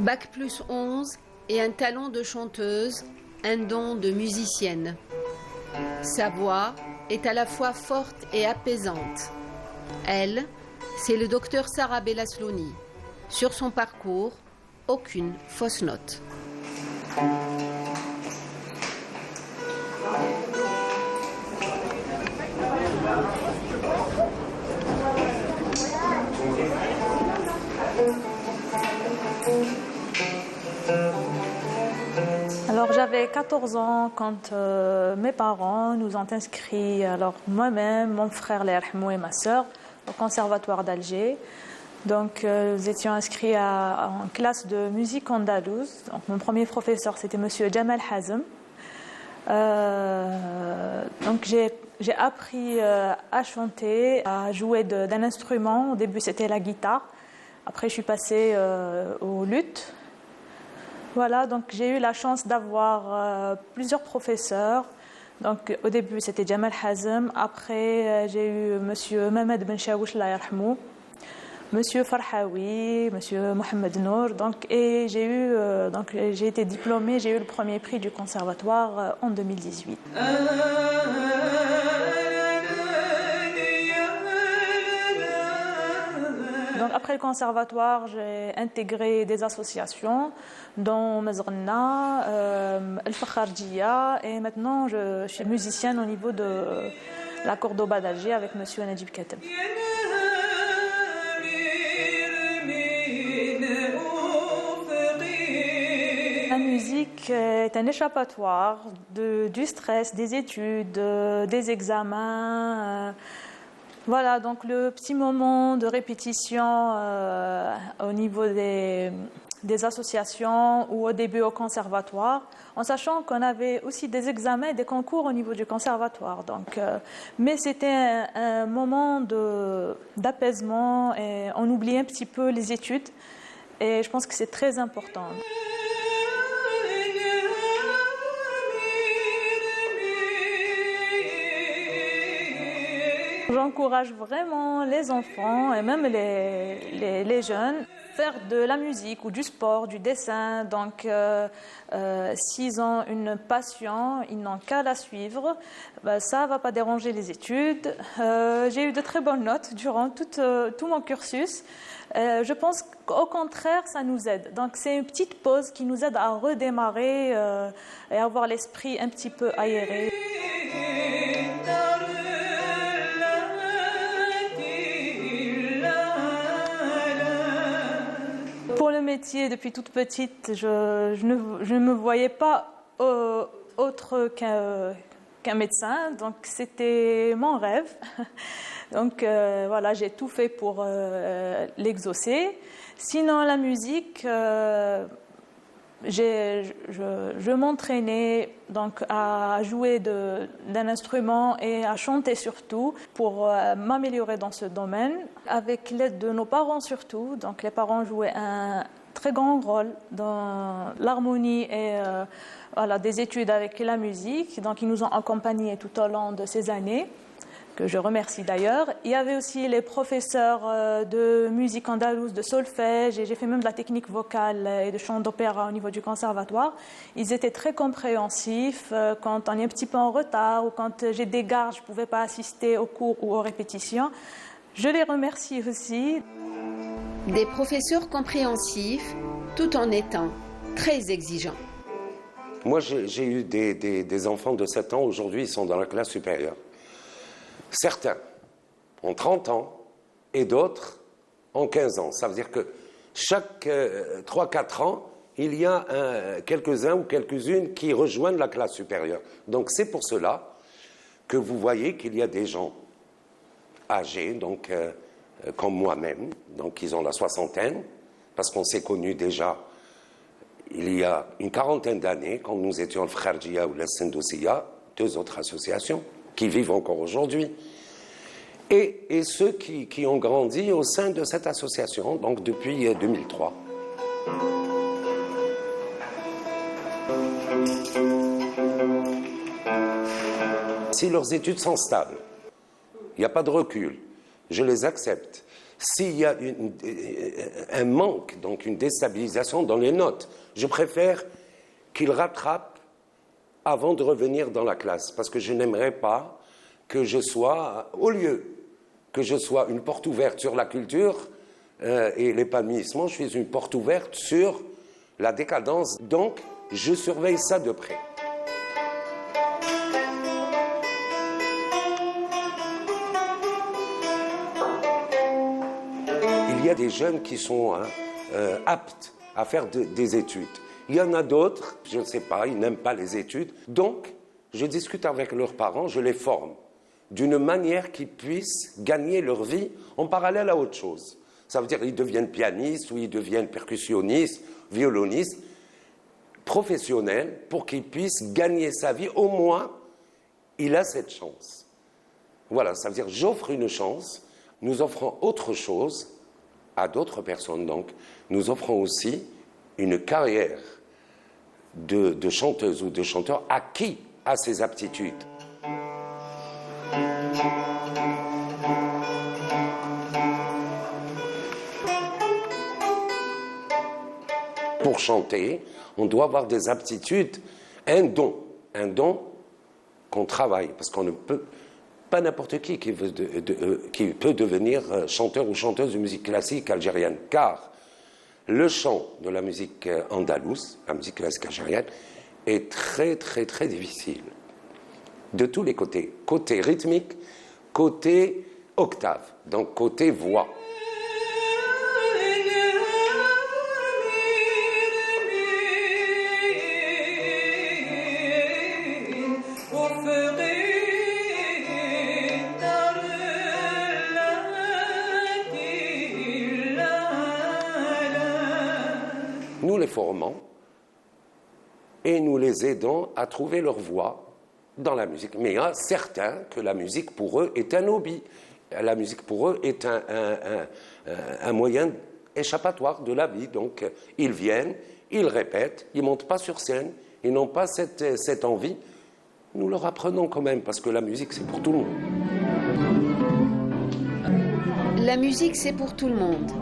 Bac plus 11 et un talent de chanteuse, un don de musicienne. Sa voix est à la fois forte et apaisante. Elle, c'est le docteur Sarah Bellaslouni. Sur son parcours, aucune fausse note. Alors j'avais 14 ans quand mes parents nous ont inscrits, alors moi-même, mon frère Lerhmou et ma sœur, au conservatoire d'Alger. Donc nous étions inscrits en classe de musique andalouse. Donc, mon premier professeur c'était Monsieur Jamal Hazem. Donc j'ai appris à chanter, à jouer d'un instrument. Au début c'était la guitare. Après je suis passée au luth. Voilà, donc j'ai eu la chance d'avoir plusieurs professeurs. Donc au début c'était Jamal Hazem, après j'ai eu Monsieur Mohamed Ben Chaouch Allah yarhamou, Monsieur Farhawi, Monsieur Mohamed Nour. Donc et j'ai été diplômée, j'ai eu le premier prix du conservatoire en 2018. Donc après le conservatoire, j'ai intégré des associations dont Mazrna, Al-Fakharjia, et maintenant je suis musicienne au niveau de la Cordoba d'Alger avec Monsieur Najib Kateb. La musique est un échappatoire du stress, des études, des examens. Voilà, donc le petit moment de répétition au niveau des associations ou au début au conservatoire, en sachant qu'on avait aussi des examens et des concours au niveau du conservatoire. Donc, mais c'était un moment d'apaisement et on oubliait un petit peu les études et je pense que c'est très important. J'encourage vraiment les enfants et même les jeunes à faire de la musique ou du sport, du dessin. Donc, s'ils ont une passion, ils n'ont qu'à la suivre. Ça ne va pas déranger les études. J'ai eu de très bonnes notes durant tout mon cursus. Je pense qu'au contraire, ça nous aide. Donc, c'est une petite pause qui nous aide à redémarrer et avoir l'esprit un petit peu aéré. Pour le métier, depuis toute petite, je ne me voyais pas autre qu'un médecin, donc c'était mon rêve. Donc voilà, j'ai tout fait pour l'exaucer. Sinon, la musique, je m'entraînais donc à jouer d'un instrument et à chanter surtout pour m'améliorer dans ce domaine, avec l'aide de nos parents surtout. Donc les parents jouaient un très grand rôle dans l'harmonie et voilà, des études avec la musique. Donc ils nous ont accompagnés tout au long de ces années, que je remercie d'ailleurs. Il y avait aussi les professeurs de musique andalouse, de solfège, et j'ai fait même de la technique vocale et de chant d'opéra au niveau du conservatoire. Ils étaient très compréhensifs quand on est un petit peu en retard ou quand j'ai des gardes, je ne pouvais pas assister aux cours ou aux répétitions. Je les remercie aussi. Des professeurs compréhensifs tout en étant très exigeants. Moi, j'ai eu des enfants de 7 ans, aujourd'hui ils sont dans la classe supérieure. Certains ont 30 ans et d'autres ont 15 ans. Ça veut dire que chaque 3-4 ans, il y a quelques-uns ou quelques-unes qui rejoignent la classe supérieure. Donc c'est pour cela que vous voyez qu'il y a des gens âgés, donc, comme moi-même, donc ils ont la soixantaine, parce qu'on s'est connus déjà il y a une quarantaine d'années, quand nous étions le Fakharjia ou la Sindousiya, 2 autres associations qui vivent encore aujourd'hui, et ceux qui ont grandi au sein de cette association, donc depuis 2003. Si leurs études sont stables, il n'y a pas de recul, je les accepte. S'il y a un manque, donc une déstabilisation dans les notes, je préfère qu'ils rattrapent avant de revenir dans la classe, parce que je n'aimerais pas que je sois, au lieu que je sois une porte ouverte sur la culture et l'épanouissement, je suis une porte ouverte sur la décadence. Donc, je surveille ça de près. Il y a des jeunes qui sont aptes à faire des études. Il y en a d'autres, je ne sais pas, ils n'aiment pas les études. Donc, je discute avec leurs parents, je les forme d'une manière qu'ils puissent gagner leur vie en parallèle à autre chose. Ça veut dire qu'ils deviennent pianistes ou ils deviennent percussionnistes, violonistes, professionnels, pour qu'ils puissent gagner sa vie. Au moins, il a cette chance. Voilà, ça veut dire j'offre une chance, nous offrons autre chose à d'autres personnes. Donc, nous offrons aussi une carrière de chanteuse ou de chanteur acquis à ses aptitudes. Pour chanter, on doit avoir des aptitudes, un don qu'on travaille, parce qu'on ne peut pas n'importe qui peut devenir chanteur ou chanteuse de musique classique algérienne, car le chant de la musique andalouse, la musique classique algérienne, est très très très difficile, de tous les côtés, côté rythmique, côté octave, donc côté voix. Nous les formons et nous les aidons à trouver leur voie dans la musique. Mais il y a certains que la musique pour eux est un hobby. La musique pour eux est un moyen échappatoire de la vie. Donc ils viennent, ils répètent, ils ne montent pas sur scène, ils n'ont pas cette envie. Nous leur apprenons quand même, parce que la musique c'est pour tout le monde. La musique c'est pour tout le monde.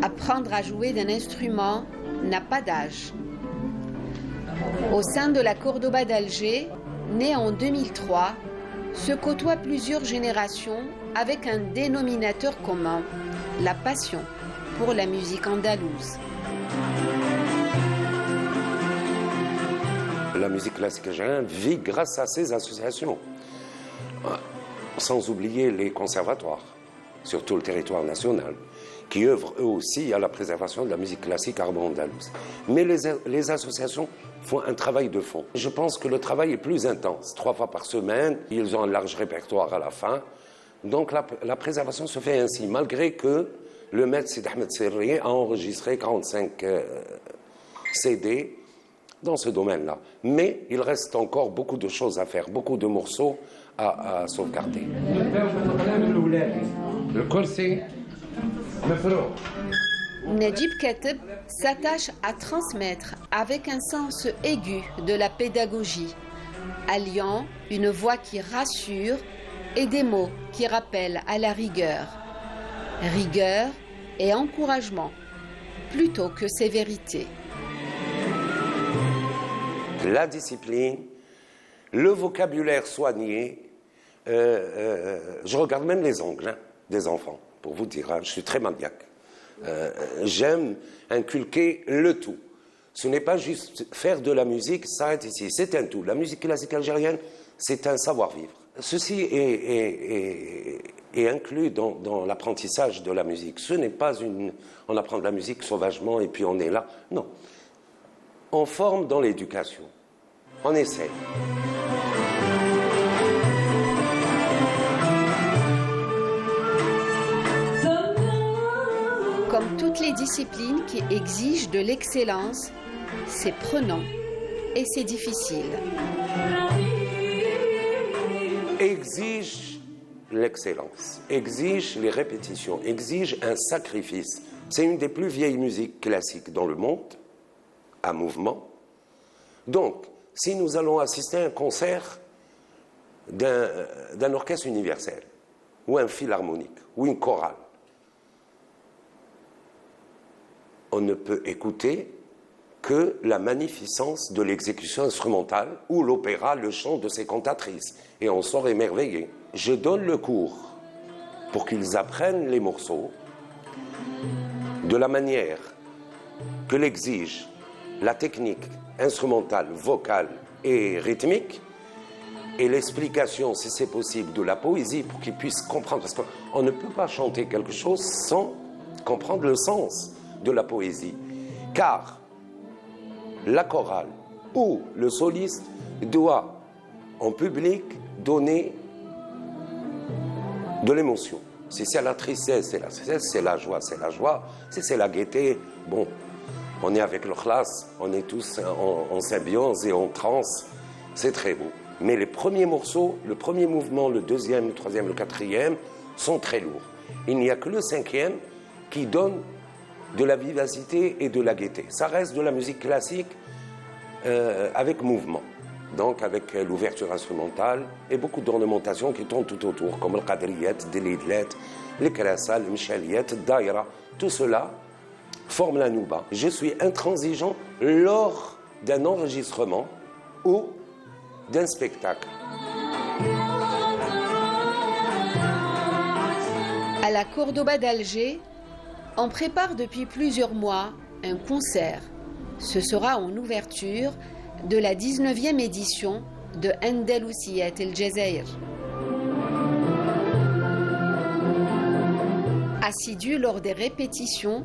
Apprendre à jouer d'un instrument n'a pas d'âge. Au sein de la Cordoba d'Alger, née en 2003, se côtoient plusieurs générations avec un dénominateur commun, la passion pour la musique andalouse. La musique classique algérienne vit grâce à ces associations, sans oublier les conservatoires sur tout le territoire national, qui œuvrent eux aussi à la préservation de la musique classique arabo-andalouse. Mais les associations font un travail de fond. Je pense que le travail est plus intense. 3 fois par semaine, ils ont un large répertoire à la fin. Donc la préservation se fait ainsi, malgré que le maître Sidi Ahmed Serri a enregistré 45 CD dans ce domaine-là. Mais il reste encore beaucoup de choses à faire, beaucoup de morceaux à sauvegarder. Le corset. Najib Kateb s'attache à transmettre avec un sens aigu de la pédagogie, alliant une voix qui rassure et des mots qui rappellent à la rigueur. Rigueur et encouragement, plutôt que sévérité. La discipline, le vocabulaire soigné, je regarde même les ongles des enfants, pour vous dire, je suis très maniaque. J'aime inculquer le tout. Ce n'est pas juste faire de la musique, ça s'arrête ici, c'est un tout. La musique classique algérienne, c'est un savoir-vivre. Ceci est inclus dans l'apprentissage de la musique. Ce n'est pas on apprend de la musique sauvagement et puis on est là. Non. On forme dans l'éducation. On essaie. Comme toutes les disciplines qui exigent de l'excellence, c'est prenant et c'est difficile. Exige l'excellence, exige les répétitions, exige un sacrifice. C'est une des plus vieilles musiques classiques dans le monde, à mouvement. Donc, si nous allons assister à un concert d'un orchestre universel, ou un philharmonique, ou une chorale, on ne peut écouter que la magnificence de l'exécution instrumentale ou l'opéra, le chant de ses cantatrices. Et on sort émerveillé. Je donne le cours pour qu'ils apprennent les morceaux de la manière que l'exige la technique instrumentale, vocale et rythmique, et l'explication, si c'est possible, de la poésie pour qu'ils puissent comprendre. Parce qu'on ne peut pas chanter quelque chose sans comprendre le sens de la poésie. Car la chorale ou le soliste doit, en public, donner de l'émotion. Si c'est la tristesse, c'est la tristesse, c'est la joie, c'est la joie. Si c'est la gaieté, bon, on est avec le classe, on est tous en symbiose et en transe, c'est très beau. Mais les premiers morceaux, le premier mouvement, le deuxième, le troisième, le quatrième, sont très lourds. Il n'y a que le cinquième qui donne de la vivacité et de la gaieté. Ça reste de la musique classique avec mouvement. Donc avec l'ouverture instrumentale et beaucoup d'ornementations qui tournent tout autour, comme le qadriyat, delidlet, les krasa, le michaliyat, le daïra. Tout cela forme la nouba. Je suis intransigeant lors d'un enregistrement ou d'un spectacle. À la Cordoba d'Alger, on prépare depuis plusieurs mois un concert. Ce sera en ouverture de la 19e édition de Andalusiyat El Jazair. Assidue lors des répétitions,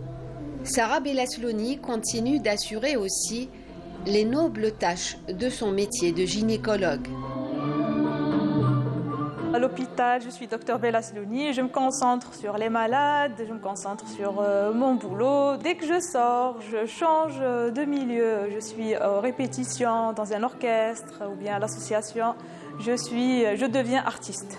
Sarah Bellasloni continue d'assurer aussi les nobles tâches de son métier de gynécologue. À l'hôpital, je suis docteur Bellasloni, je me concentre sur les malades, je me concentre sur mon boulot. Dès que je sors, je change de milieu. Je suis aux répétitions dans un orchestre ou bien à l'association. Je deviens artiste.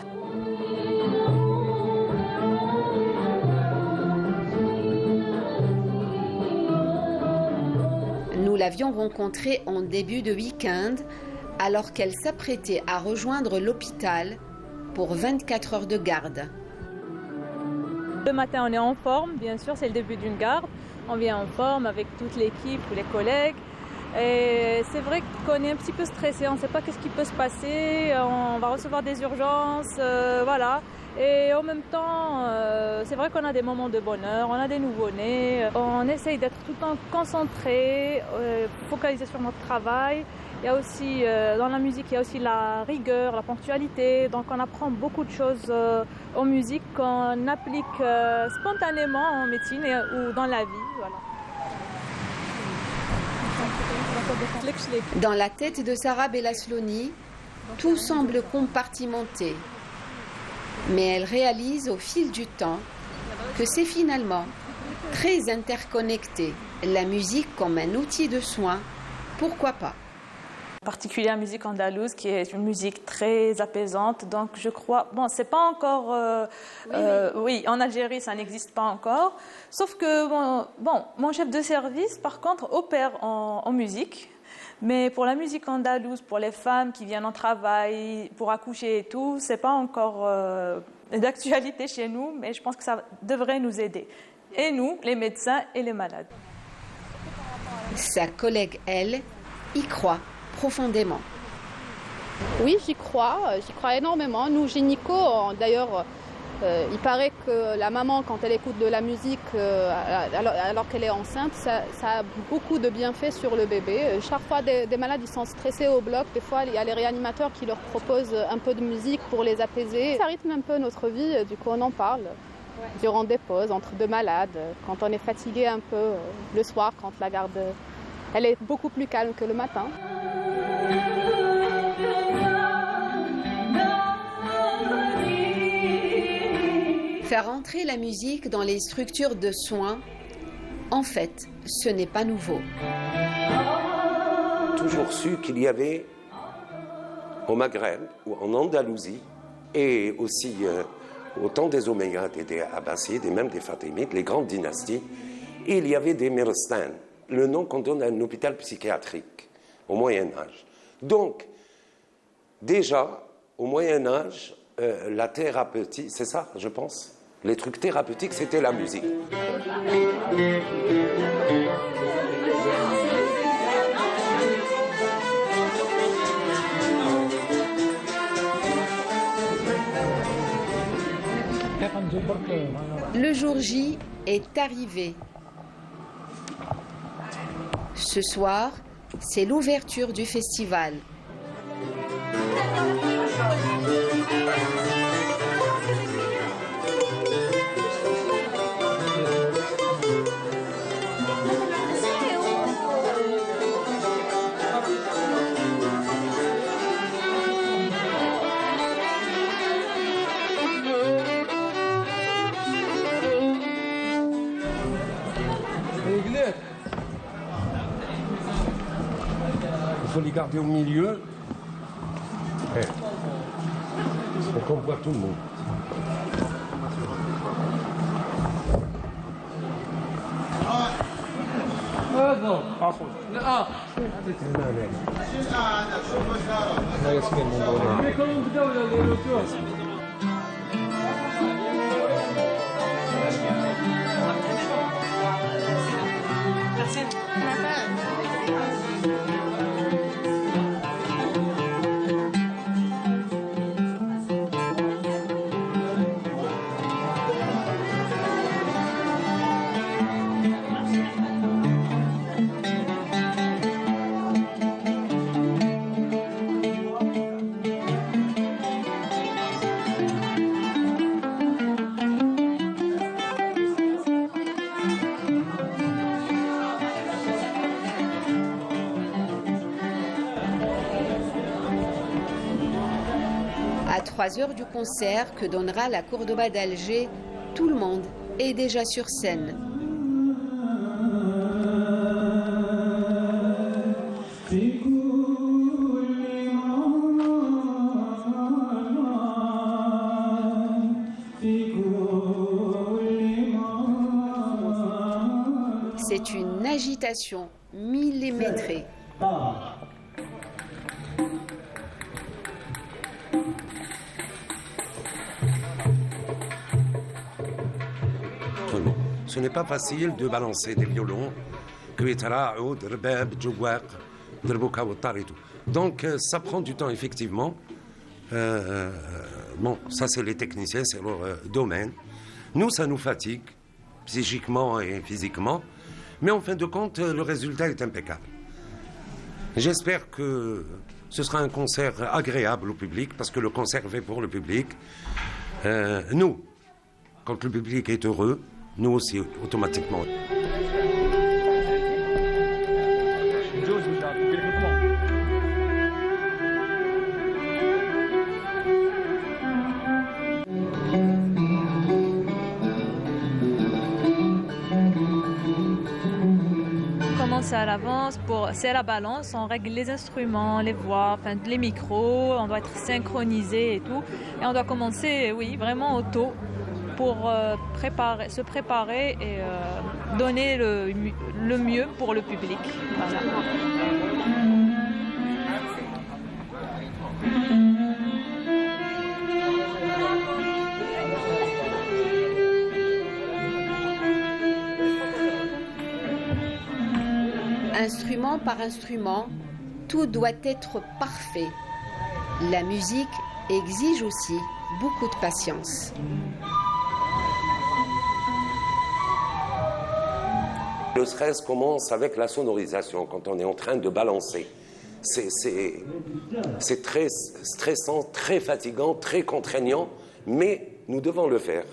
Nous l'avions rencontrée en début de week-end, alors qu'elle s'apprêtait à rejoindre l'hôpital pour 24 heures de garde. Le matin, on est en forme, bien sûr, c'est le début d'une garde. On vient en forme avec toute l'équipe ou les collègues. Et c'est vrai qu'on est un petit peu stressé, on ne sait pas ce qui peut se passer, on va recevoir des urgences, voilà. Et en même temps, c'est vrai qu'on a des moments de bonheur, on a des nouveau-nés, on essaye d'être tout le temps concentré, focalisé sur notre travail. Il y a aussi, dans la musique, il y a aussi la rigueur, la ponctualité. Donc on apprend beaucoup de choses en musique qu'on applique spontanément en médecine ou dans la vie. Voilà. Dans la tête de Sarah Bellasloni, tout semble compartimenté. Mais elle réalise au fil du temps que c'est finalement très interconnecté. La musique comme un outil de soin, pourquoi pas? En particulier la musique andalouse, qui est une musique très apaisante. Donc je crois, bon, c'est pas encore, oui, en Algérie, ça n'existe pas encore. Sauf que, bon, mon chef de service, par contre, opère en musique. Mais pour la musique andalouse, pour les femmes qui viennent en travail, pour accoucher et tout, c'est pas encore d'actualité chez nous, mais je pense que ça devrait nous aider. Et nous, les médecins et les malades. Sa collègue, elle, y croit profondément. Oui, j'y crois énormément. Nous, gynécos, d'ailleurs, il paraît que la maman, quand elle écoute de la musique alors qu'elle est enceinte, ça a beaucoup de bienfaits sur le bébé. Chaque fois, des malades ils sont stressés au bloc. Des fois, il y a les réanimateurs qui leur proposent un peu de musique pour les apaiser. Ça rythme un peu notre vie, du coup on en parle durant des pauses entre deux malades, quand on est fatigué un peu le soir, quand la garde elle est beaucoup plus calme que le matin. Faire entrer la musique dans les structures de soins, en fait, ce n'est pas nouveau. Toujours su qu'il y avait au Maghreb ou en Andalousie et aussi au temps des Omeyyades et des Abbassides et même des Fatimides, les grandes dynasties, il y avait des Mirstans, le nom qu'on donne à un hôpital psychiatrique au Moyen-Âge. Donc, déjà, au Moyen-Âge, la thérapeutique, c'est ça, je pense, Les trucs thérapeutiques, c'était la musique. Le jour J est arrivé. Ce soir, c'est l'ouverture du festival. Il faut les garder au milieu pour qu'on voit tout le monde. À 3 heures du concert que donnera la Cordoba d'Alger, tout le monde est déjà sur scène. C'est une agitation millimétrée. Ce n'est pas facile de balancer des violons. Donc ça prend du temps effectivement. Bon, ça c'est les techniciens, c'est leur domaine. Nous, ça nous fatigue, psychiquement et physiquement. Mais en fin de compte, le résultat est impeccable. J'espère que ce sera un concert agréable au public, parce que le concert est fait pour le public. Nous, quand le public est heureux, nous aussi, automatiquement. C'est à l'avance, c'est à la balance, on règle les instruments, les voix, enfin, les micros, on doit être synchronisé et tout. Et on doit commencer, oui, vraiment au tôt pour se préparer et donner le mieux pour le public. Voilà. Instrument par instrument, tout doit être parfait. La musique exige aussi beaucoup de patience. Le stress commence avec la sonorisation, quand on est en train de balancer. C'est très stressant, très fatigant, très contraignant, mais nous devons le faire.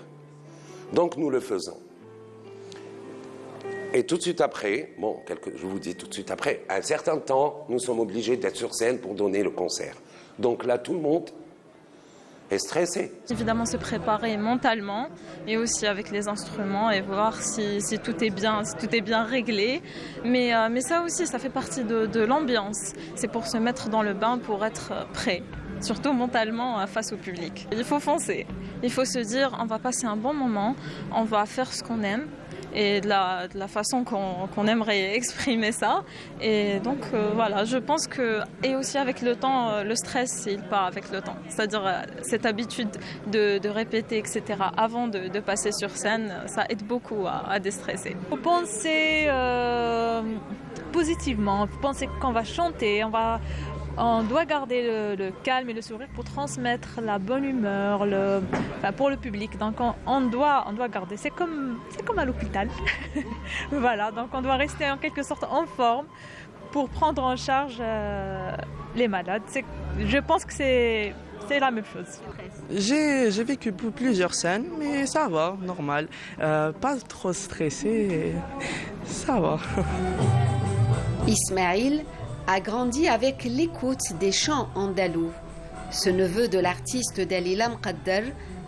Donc nous le faisons. Et tout de suite après, je vous dis tout de suite après, un certain temps, nous sommes obligés d'être sur scène pour donner le concert. Donc là, tout le monde est stressé. Évidemment, se préparer mentalement et aussi avec les instruments et voir si tout est bien réglé. Mais ça aussi, ça fait partie de l'ambiance. C'est pour se mettre dans le bain, pour être prêt. surtout mentalement face au public. Il faut foncer, il faut se dire on va passer un bon moment, on va faire ce qu'on aime et de la façon qu'on aimerait exprimer ça. Et donc voilà, je pense que, et aussi avec le temps, le stress il part avec le temps. C'est-à-dire cette habitude de répéter, etc. avant de passer sur scène, ça aide beaucoup à déstresser. Il faut penser positivement, il faut penser qu'on va chanter, on doit garder le calme et le sourire pour transmettre la bonne humeur pour le public. Donc on doit garder, c'est comme à l'hôpital. Voilà, donc on doit rester en quelque sorte en forme pour prendre en charge les malades. Je pense que c'est la même chose. J'ai vécu plusieurs scènes, mais ça va, normal. Pas trop stressé, ça va. Ismaïl a grandi avec l'écoute des chants andalous. Ce neveu de l'artiste Dalila Mqaddar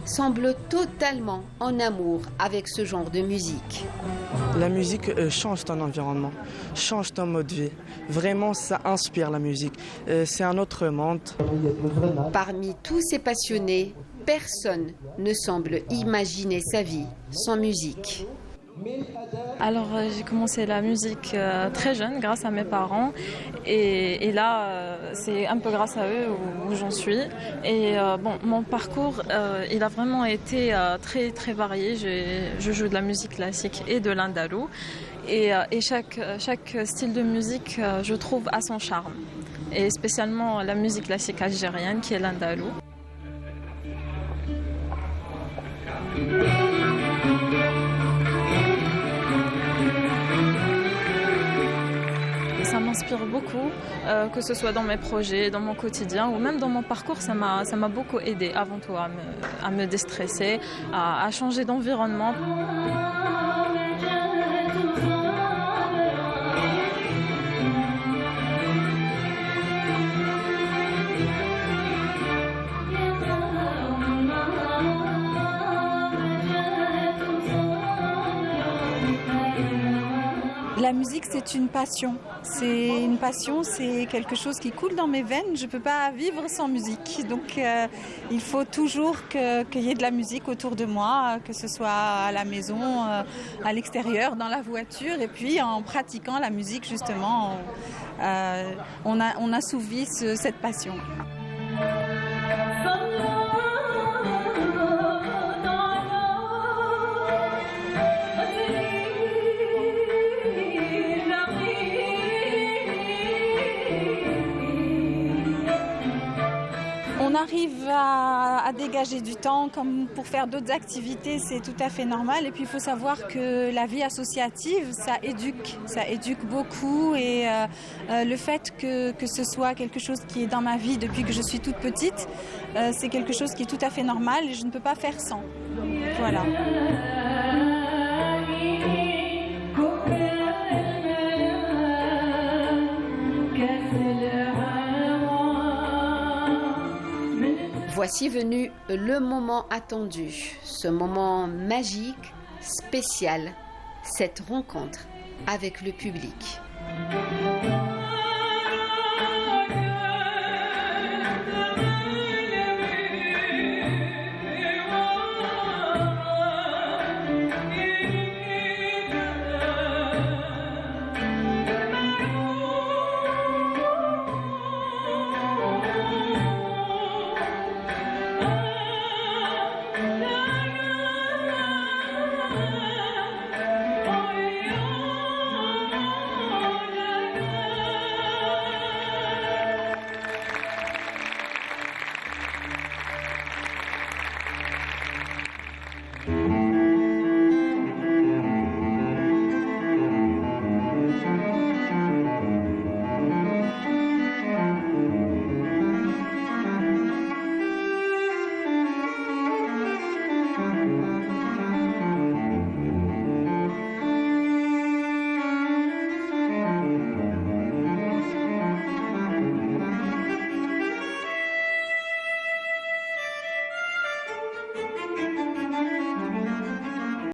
semble totalement en amour avec ce genre de musique. La musique change ton environnement, change ton mode de vie. Vraiment, ça inspire la musique. C'est un autre monde. Parmi tous ces passionnés, personne ne semble imaginer sa vie sans musique. Alors j'ai commencé la musique très jeune grâce à mes parents et là c'est un peu grâce à eux où j'en suis. Et mon parcours il a vraiment été très très varié. Je joue de la musique classique et de l'andalou et chaque style de musique je trouve a son charme, et spécialement la musique classique algérienne qui est l'andalou. Ça m'inspire beaucoup, que ce soit dans mes projets, dans mon quotidien ou même dans mon parcours. Ça m'a beaucoup aidé avant tout à me déstresser, à changer d'environnement. La musique, c'est une passion. C'est une passion, c'est quelque chose qui coule dans mes veines. Je ne peux pas vivre sans musique. Donc, il faut toujours qu'il y ait de la musique autour de moi, que ce soit à la maison, à l'extérieur, dans la voiture. Et puis, en pratiquant la musique, justement, on assouvit cette passion. On arrive à dégager du temps comme pour faire d'autres activités, c'est tout à fait normal. Et puis il faut savoir que la vie associative, ça éduque beaucoup. Et le fait que ce soit quelque chose qui est dans ma vie depuis que je suis toute petite, c'est quelque chose qui est tout à fait normal et je ne peux pas faire sans. Voilà. Voici venu le moment attendu, ce moment magique, spécial, cette rencontre avec le public.